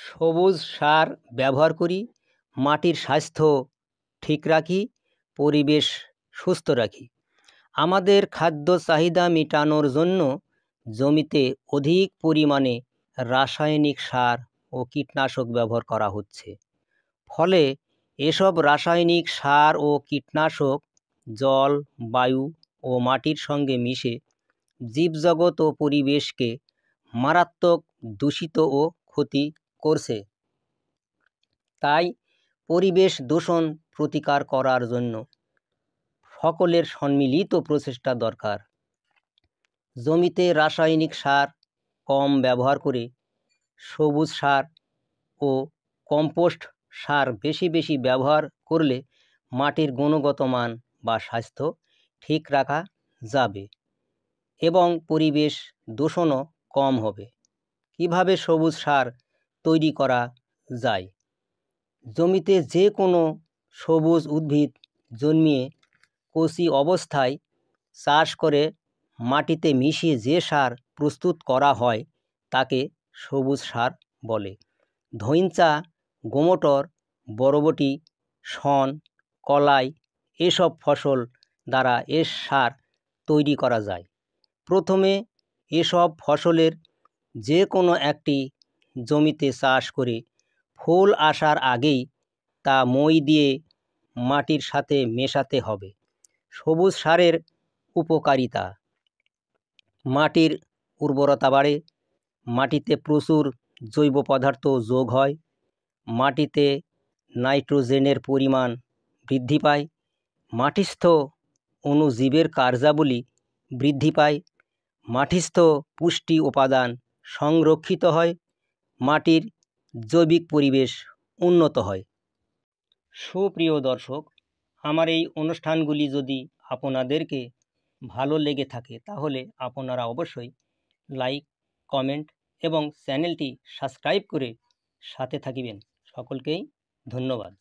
সবুজ সার ব্যবহার করি, মাটির স্বাস্থ্য ঠিক রাখি, পরিবেশ সুস্থ রাখি। আমাদের খাদ্য চাহিদা মেটানোর জন্য জমিতে অধিক পরিমাণে রাসায়নিক সার ও কীটনাশক ব্যবহার করা হচ্ছে। ফলে এসব রাসায়নিক সার ও কীটনাশক জল, বায়ু ও মাটির সঙ্গে মিশে জীবজগৎ ও পরিবেশকে মারাত্মক দূষিত ও ক্ষতি করছে। তাই পরিবেশ দূষণ প্রতিকার করার জন্য সকলের সম্মিলিত প্রচেষ্টা দরকার। জমিতে রাসায়নিক সার কম ব্যবহার করে সবুজ সার ও কম্পোস্ট সার বেশি বেশি ব্যবহার করলে মাটির গুণগত মান বা স্বাস্থ্য ঠিক রাখা যাবে এবং পরিবেশ দূষণও কম হবে। কিভাবে সবুজ সার তৈরি করা যায়? জমিতে যে কোনো সবুজ উদ্ভিদ জন্মিয়ে কচি অবস্থায় চাষ করে মাটিতে মিশিয়ে যে সার প্রস্তুত করা হয় তাকে সবুজ সার বলে। ধইঞ্চা, গোমটর, বরবটি, শন, কলাই এসব ফসল দ্বারা এ সার তৈরি করা যায়। প্রথমে এসব ফসলের যে কোনো একটি জমিতে চাষ করে ফুল আসার আগেই তা মই দিয়ে মাটির সাথে মেশাতে হবে। সবুজ সারের উপকারিতা: মাটির উর্বরতা বাড়ে, মাটিতে প্রচুর জৈব পদার্থ যোগ হয়, মাটিতে নাইট্রোজেনের পরিমাণ বৃদ্ধি পায়, মাটিস্থ অণুজীবের কার্যাবলী বৃদ্ধি পায়, মাটিস্থ পুষ্টি উপাদান সংরক্ষিত হয়, মাটির জৈবিক পরিবেশ উন্নত হয়। সুপ্রিয় দর্শক, আমার এই অনুষ্ঠানগুলি যদি আপনাদেরকে ভালো লেগে থাকে তাহলে আপনারা অবশ্যই লাইক, কমেন্ট এবং চ্যানেলটি সাবস্ক্রাইব করে সাথে থাকিবেন। সকলকেই ধন্যবাদ।